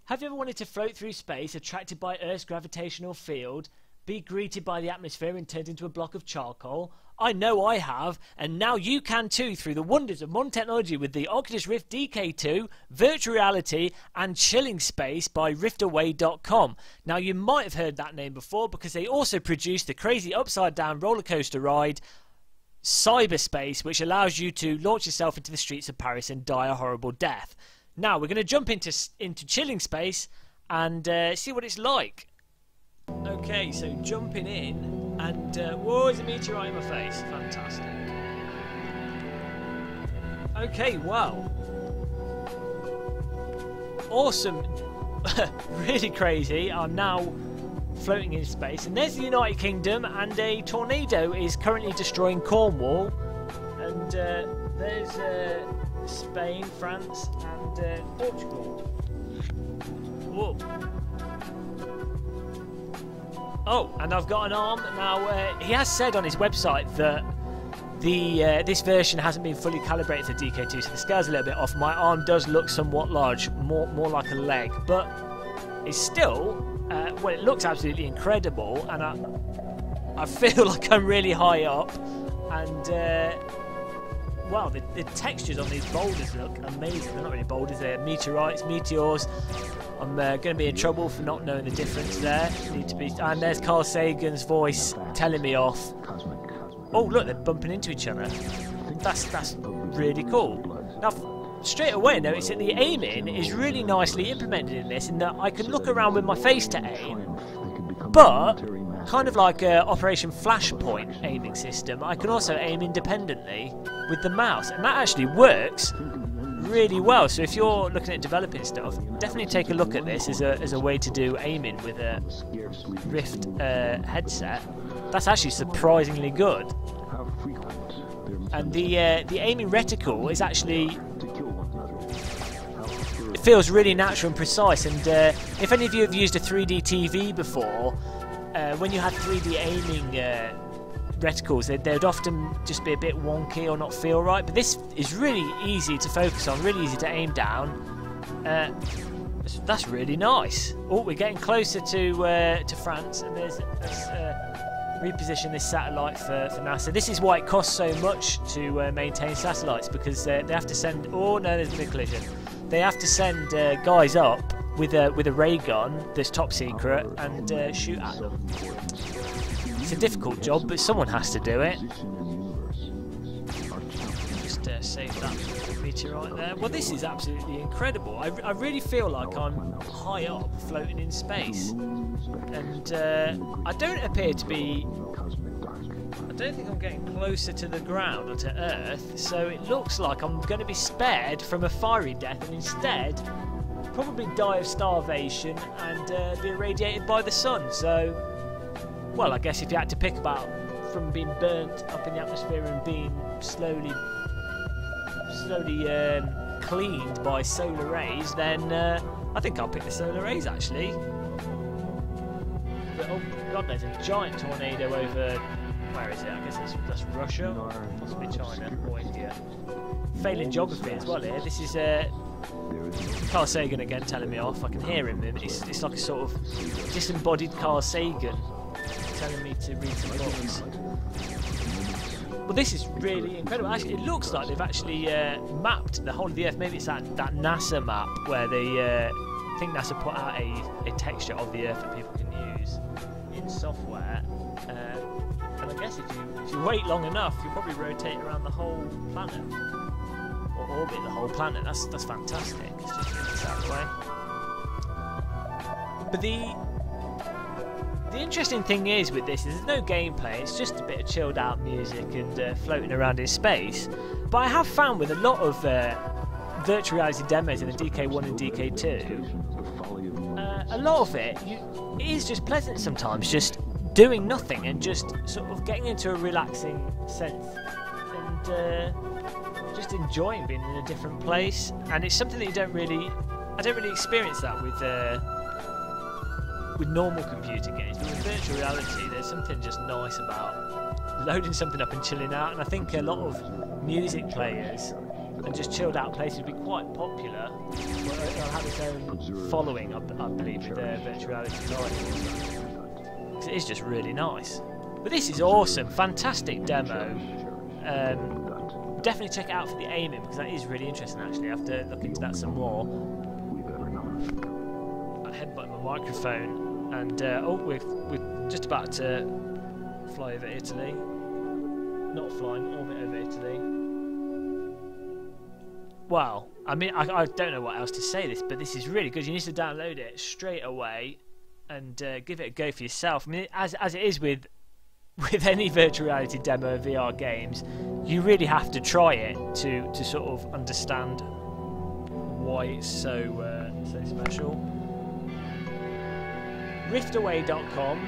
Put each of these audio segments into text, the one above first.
Have you ever wanted to float through space, attracted by Earth's gravitational field, be greeted by the atmosphere and turned into a block of charcoal? I know I have, and now you can too through the wonders of modern technology with the Oculus Rift DK2, virtual reality and chilling space by riftaway.com. Now you might have heard that name before because they also produced the crazy upside down roller coaster ride Cyberspace, which allows you to launch yourself into the streets of Paris and die a horrible death. Now we're going to jump into chilling space and see what it's like. Okay, so jumping in, and whoa, there's a meteorite in my face. Fantastic. Okay, wow. Awesome. Really crazy. I'm now floating in space, and there's the United Kingdom, and a tornado is currently destroying Cornwall, and there's Spain, France, and Portugal. Whoa. Oh, and I've got an arm. Now, he has said on his website that this version hasn't been fully calibrated for DK2, so the scale's a little bit off. My arm does look somewhat large, more like a leg, but it's still, well, it looks absolutely incredible, and I feel like I'm really high up, and wow, the textures on these boulders look amazing. They're not really boulders, they're meteorites, meteors. I'm going to be in trouble for not knowing the difference there. And there's Carl Sagan's voice telling me off. Oh, look, they're bumping into each other. That's really cool. Now, straight away, I notice that the aiming is really nicely implemented in this, in that I can look around with my face to aim, but kind of like Operation Flashpoint aiming system, I can also aim independently with the mouse, and that actually works really well. So if you're looking at developing stuff, definitely take a look at this as a way to do aiming with a Rift headset. That's actually surprisingly good. And the aiming reticle is actually, it feels really natural and precise. And if any of you have used a 3D TV before, when you had 3D aiming reticles, they'd often just be a bit wonky or not feel right, but this is really easy to focus on, really easy to aim down. That's really nice. Oh, we're getting closer to France, and let's reposition this satellite for NASA. This is why it costs so much to maintain satellites, because they have to send, oh no, there's been a collision. They have to send guys up with a ray gun that's top secret and shoot at them. It's a difficult job, but someone has to do it. Just save that meteorite there. Well, this is absolutely incredible. I really feel like I'm high up, floating in space, and I don't appear to be. I don't think I'm getting closer to the ground or to Earth, so it looks like I'm going to be spared from a fiery death, and instead probably die of starvation and be irradiated by the sun. So. Well, I guess if you had to pick about from being burnt up in the atmosphere and being slowly cleaned by solar rays, then I think I'll pick the solar rays actually. But, oh God, there's a giant tornado over. Where is it? I guess that's Russia, possibly China or India. Failing geography as well here. This is Carl Sagan again telling me off. I can hear him. It's like a sort of disembodied Carl Sagan telling me to read some books. Well, this is really incredible. Actually, it looks like they've actually mapped the whole of the Earth. Maybe it's that NASA map where they, I think NASA put out a texture of the Earth that people can use in software. And I guess if you wait long enough, you'll probably rotate around the whole planet, or orbit the whole planet. That's fantastic. It's just it's that way. But the interesting thing is with this is there's no gameplay, it's just a bit of chilled out music and floating around in space. But I have found with a lot of virtual reality demos in the DK1 and DK2, a lot of it is just pleasant sometimes, just doing nothing and just sort of getting into a relaxing sense and just enjoying being in a different place. And it's something that I don't really experience that with normal computer games, but with virtual reality there's something just nice about loading something up and chilling out. And I think a lot of music players and just chilled out place would be quite popular. It'll have its own following, I believe, with virtual reality devices. Because it is just really nice. But this is awesome, fantastic demo. Definitely check it out for the aiming, because that is really interesting actually. I have to look into that some more. I headbutt my microphone, and oh, we're just about to fly over Italy. Not flying, orbit over Italy. Wow, I mean, I don't know what else to say this, but this is really good. You need to download it straight away and give it a go for yourself. I mean, as it is with any virtual reality demo of VR games, you really have to try it to sort of understand why it's so special. Riftaway.com.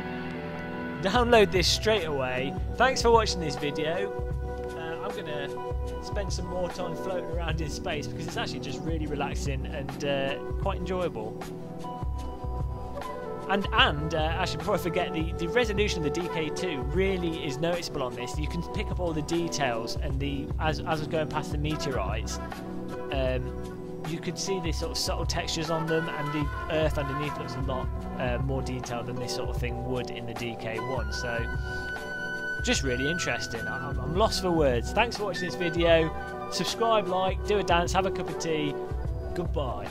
Download this straight away. Thanks for watching this video. I'm going to spend some more time floating around in space because it's actually just really relaxing and quite enjoyable. And actually, before I forget, the resolution of the DK2 really is noticeable on this. You can pick up all the details, and as I was going past the meteorites, you could see the sort of subtle textures on them, and the earth underneath looks a lot more detailed than this sort of thing would in the DK1. So, just really interesting. I'm lost for words. Thanks for watching this video. Subscribe, like, do a dance, have a cup of tea. Goodbye.